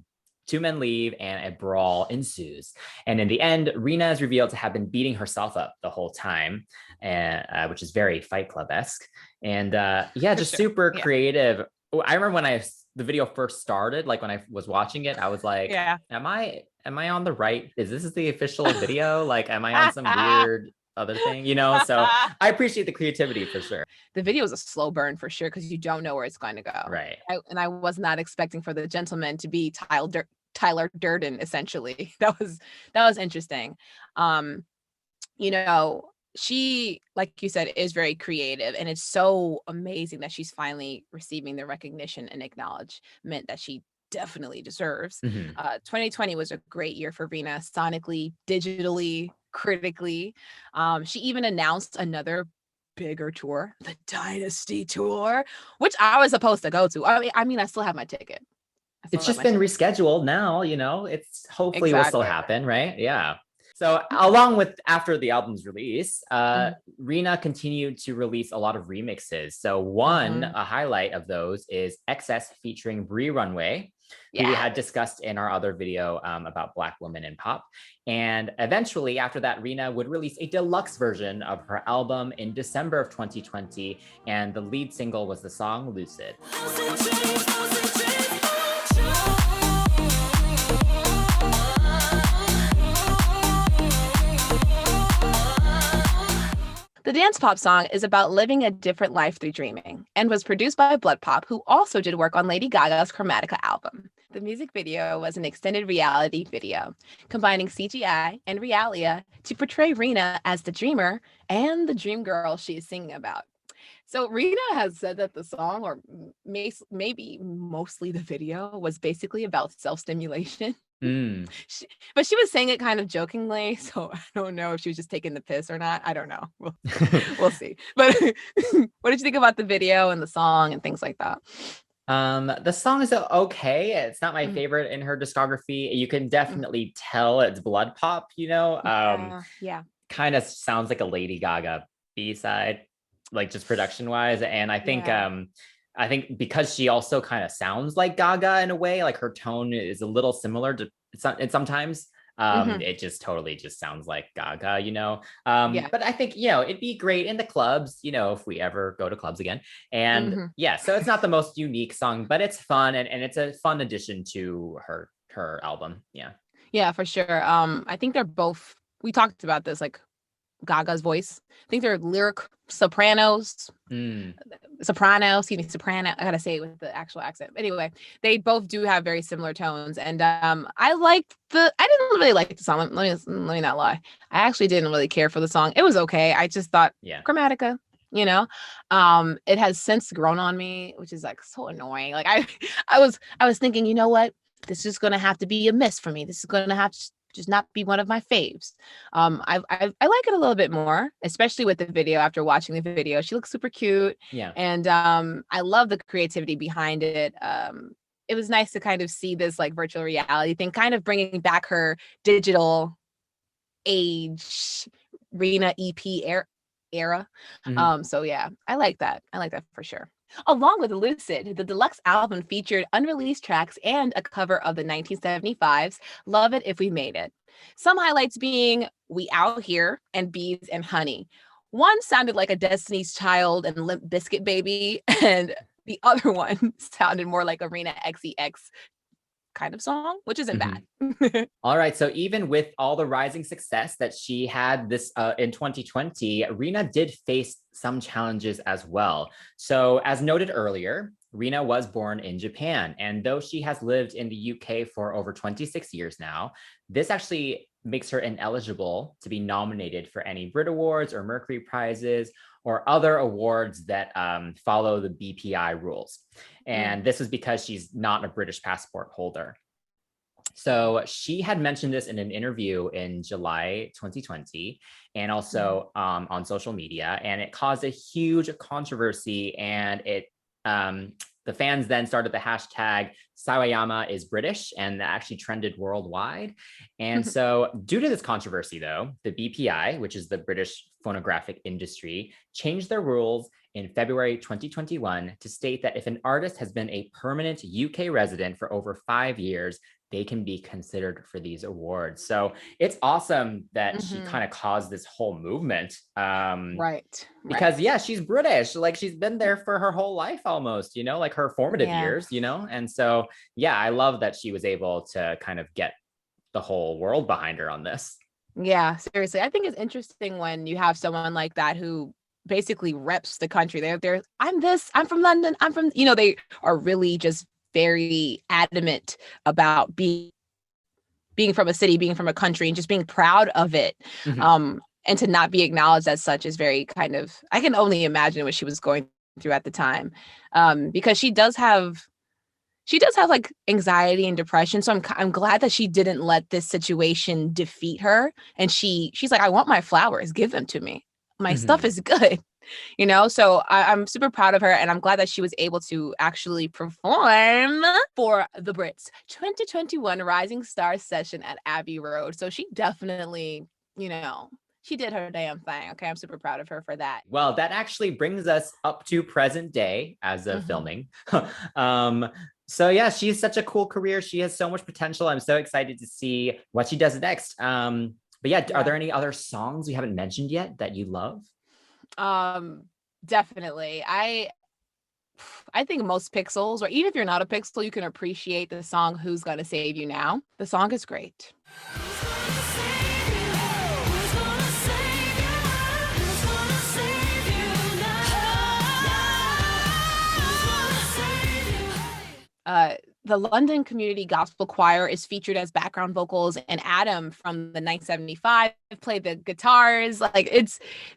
two men leave and a brawl ensues. And in the end, Rina is revealed to have been beating herself up the whole time, which is very Fight Club-esque. And yeah, just super creative. I remember when the video first started, like when I was watching it, I was like, am I on the right? Is this the official video? Like, am I on some weird other thing, you know? So I appreciate the creativity for sure. The video is a slow burn for sure, because you don't know where it's going to go. Right. I was not expecting for the gentleman to be Tyler Durden, essentially. That was interesting. You know, she, like you said, is very creative, and it's so amazing that she's finally receiving the recognition and acknowledgement that she definitely deserves. 2020 was a great year for Rina, sonically, digitally, critically. She even announced another bigger tour, the Dynasty Tour, which I was supposed to go to. I mean, I still have my ticket. It's just been rescheduled now, you know, it's hopefully will still happen, right? Yeah. So along with after the album's release, Rina continued to release a lot of remixes. So a highlight of those is Excess featuring Bree Runway, who we had discussed in our other video about Black women in pop. And eventually after that, Rina would release a deluxe version of her album in December of 2020. And the lead single was the song Lucid. The dance pop song is about living a different life through dreaming, and was produced by Blood Pop, who also did work on Lady Gaga's Chromatica album. The music video was an extended reality video, combining CGI and realia to portray Rina as the dreamer and the dream girl she is singing about. So Rina has said that the song, or maybe mostly the video, was basically about self-stimulation. But she was saying it kind of jokingly, so I don't know if she was just taking the piss or not. I don't know. We'll see. But what did you think about the video and the song and things like that? The song is okay. It's not my favorite in her discography. You can definitely tell it's Blood Pop, you know. Kind of sounds like a Lady Gaga B-side, like just production wise. And I think because she also kind of sounds like Gaga in a way, like her tone is a little similar to sometimes. It just totally just sounds like Gaga, you know. But I think, you know, it'd be great in the clubs, you know, if we ever go to clubs again. And so it's not the most unique song, but it's fun, and it's a fun addition to her album. Yeah, for sure. I think they're both, we talked about this, like Gaga's voice, I think they're lyric soprano. I gotta say it with the actual accent. Anyway, they both do have very similar tones, and I didn't really like the song. Let me not lie. I actually didn't really care for the song. It was okay. I just thought Chromatica, you know. It has since grown on me, which is like so annoying. Like I was thinking, you know what, this is gonna have to be a miss for me. This is gonna have to just not be one of my faves. I like it a little bit more, especially with the video. After watching the video, she looks super cute. And I love the creativity behind it. It was nice to kind of see this like virtual reality thing, kind of bringing back her digital age Rina EP era. So yeah, I like that for sure. Along with Lucid, the deluxe album featured unreleased tracks and a cover of the 1975's Love It If We Made It. Some highlights being We Out Here and Bees and Honey. One sounded like a Destiny's Child and Limp Bizkit baby, and the other one sounded more like a Rina XEX kind of song, which isn't bad. All right, so even with all the rising success that she had this in 2020, Rina did face some challenges as well. So as noted earlier, Rina was born in Japan, and though she has lived in the UK for over 26 years now, this actually makes her ineligible to be nominated for any Brit Awards or Mercury Prizes or other awards that follow the BPI rules. And this is because she's not a British passport holder. So she had mentioned this in an interview in July 2020, and also on social media, and it caused a huge controversy, and it the fans then started the hashtag SawayamaIsBritish, and that actually trended worldwide. And so due to this controversy, though, the BPI, which is the British phonographic industry, changed their rules in February 2021 to state that if an artist has been a permanent UK resident for over 5 years, they can be considered for these awards. So it's awesome that she kind of caused this whole movement. Right. Because yeah, she's British. Like she's been there for her whole life almost, you know, like her formative years, you know? And so, yeah, I love that she was able to kind of get the whole world behind her on this. Yeah, seriously. I think it's interesting when you have someone like that who basically reps the country. I'm from London. I'm from, you know, they are really just very adamant about being from a city, being from a country, and just being proud of it. And to not be acknowledged as such is very kind of, I can only imagine what she was going through at the time. Because she does have like anxiety and depression. So I'm glad that she didn't let this situation defeat her. And she's like, I want my flowers, give them to me. My stuff is good, you know? So I'm super proud of her, and I'm glad that she was able to actually perform for the Brits 2021 Rising Stars session at Abbey Road. So she definitely, you know, she did her damn thing. Okay, I'm super proud of her for that. Well, that actually brings us up to present day as of filming. So yeah, she's such a cool career. She has so much potential. I'm so excited to see what she does next. But yeah, are there any other songs we haven't mentioned yet that you love? Definitely. I think most Pixels, or even if you're not a Pixel, you can appreciate the song Who's Gonna Save You Now. The song is great. The London Community Gospel Choir is featured as background vocals, and Adam from the 975 played the guitars. Like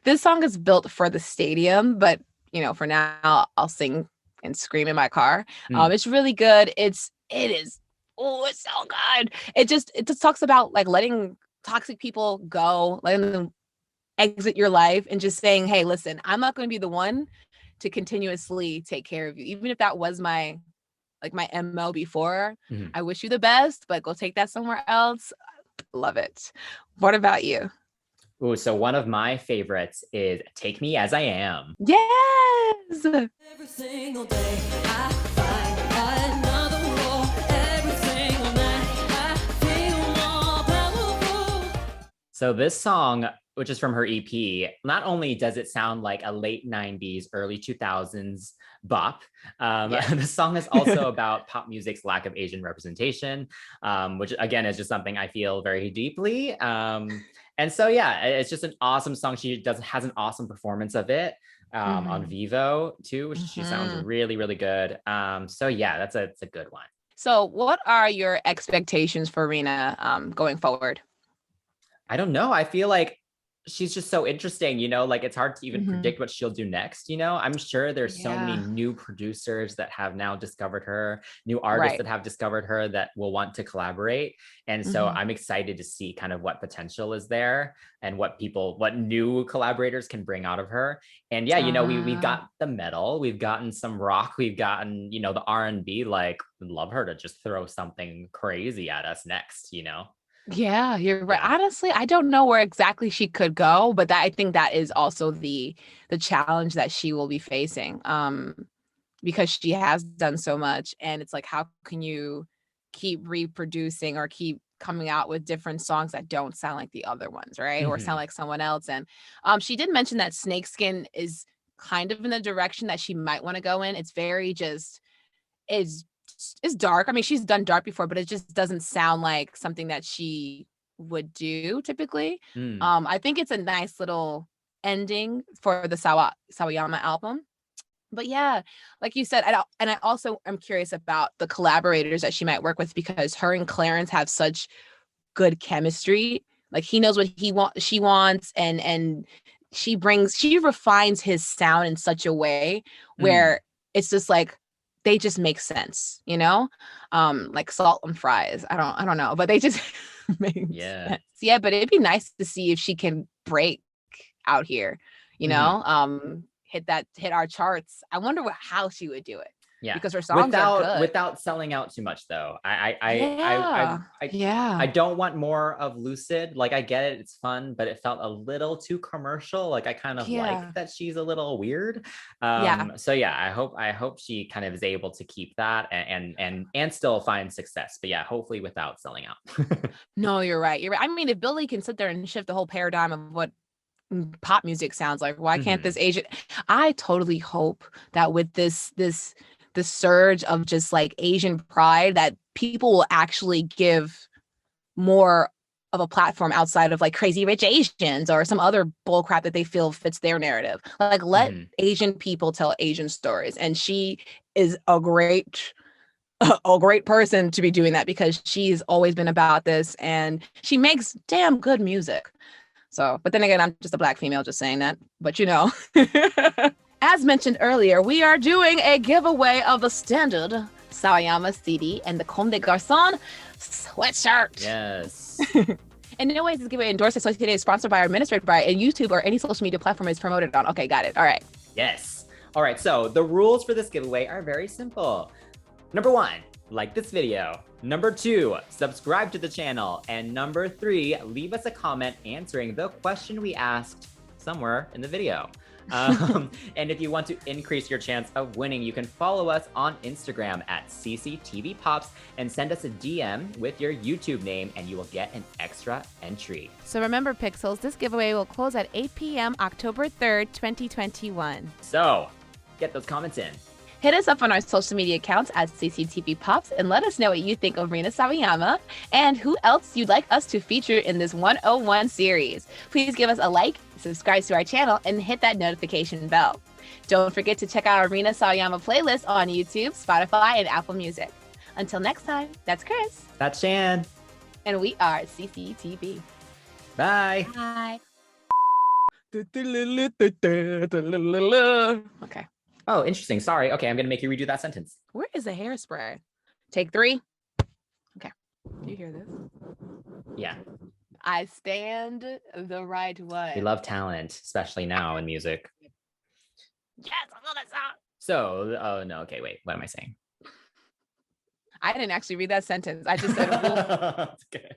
this song is built for the stadium, but you know, for now I'll sing and scream in my car. It's really good. It is. Oh, it's so good. It just talks about like letting toxic people go, letting them exit your life, and just saying, hey, listen, I'm not going to be the one to continuously take care of you, even if that was my MO before. I wish you the best, but go take that somewhere else. Love it. What about you? Oh, so one of my favorites is Take Me As I Am. Yes. Every single day I find another war. Every single night I feel more powerful. So this song, which is from her EP, not only does it sound like a late 90s, early 2000s bop, the song is also about pop music's lack of Asian representation, which again is just something I feel very deeply. And so, yeah, it's just an awesome song. She has an awesome performance of it on Vivo too, which she sounds really, really good. So yeah, that's a good one. So what are your expectations for Rina going forward? I don't know. I feel like she's just so interesting, you know, like it's hard to even predict what she'll do next, you know. I'm sure there's so many new producers that have now discovered her, new artists that have discovered her that will want to collaborate. And so I'm excited to see kind of what potential is there and what new collaborators can bring out of her. And yeah, you know, we've got the metal, we've gotten some rock, we've gotten, you know, the R&B, like would love her to just throw something crazy at us next, you know. Yeah, you're right. Honestly, I don't know where exactly she could go, but I think that is also the challenge that she will be facing. Because she has done so much, and it's like, how can you keep reproducing or keep coming out with different songs that don't sound like the other ones, right? Or sound like someone else. And she did mention that Snakeskin is kind of in the direction that she might want to go in. It's very it's dark. I mean, she's done dark before, but it just doesn't sound like something that she would do typically. I think it's a nice little ending for the Sawayama album. But yeah, like you said, I also am curious about the collaborators that she might work with, because her and Clarence have such good chemistry. Like he knows what she wants, and she refines his sound in such a way where it's just like they just make sense, you know? Like Salt and Fries. I don't know, but they just make sense. Yeah, but it'd be nice to see if she can break out here, you know? Hit our charts. I wonder how she would do it. Yeah. because her songs are good. Without selling out too much though. Yeah. I don't want more of Lucid. Like I get it, it's fun, but it felt a little too commercial. Like I kind of like that she's a little weird. So yeah, I hope she kind of is able to keep that and still find success. But yeah, hopefully without selling out. No, you're right. You're right. I mean, if Billie can sit there and shift the whole paradigm of what pop music sounds like, why can't this Asian? I totally hope that with this surge of just like Asian pride, that people will actually give more of a platform outside of like Crazy Rich Asians or some other bullcrap that they feel fits their narrative. Like let Asian people tell Asian stories, and she is a great person to be doing that, because she's always been about this and she makes damn good music. So, but then again, I'm just a Black female just saying that, but you know. As mentioned earlier, we are doing a giveaway of the standard Sawayama CD and the Comme Des Garçons sweatshirt. Yes. And no way is this giveaway endorsed, associated, sponsored by, or administered by a YouTube or any social media platform it's promoted on. Okay, got it. All right. Yes. All right, so the rules for this giveaway are very simple. Number 1, like this video. Number 2, subscribe to the channel. And number 3, leave us a comment answering the question we asked somewhere in the video. And if you want to increase your chance of winning, you can follow us on Instagram at CCTVPops and send us a DM with your YouTube name and you will get an extra entry. So remember, Pixels, this giveaway will close at 8 p.m. October 3rd, 2021. So get those comments in. Hit us up on our social media accounts at CCTV Pops and let us know what you think of Rina Sawayama and who else you'd like us to feature in this 101 series. Please give us a like, subscribe to our channel, and hit that notification bell. Don't forget to check out our Rina Sawayama playlist on YouTube, Spotify, and Apple Music. Until next time, that's Chris. That's Shan. And we are CCTV. Bye. Bye. Okay. Oh, interesting. Sorry. Okay, I'm going to make you redo that sentence. Where is the hairspray? Take 3. Okay. Do you hear this? Yeah. I stand the right way. We love talent, especially now in music. Yes, I love that song. So, oh no, okay, wait. What am I saying? I didn't actually read that sentence. I just said, okay.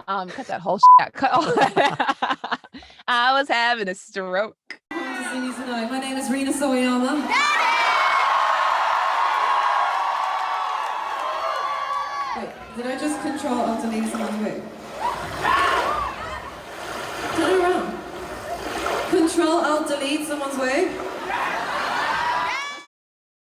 cut that whole shit. Cut all that. I was having a stroke. My name is Rina Sawayama. Wait, did I just control alt delete someone's wig? Turn around. Control alt delete someone's wig?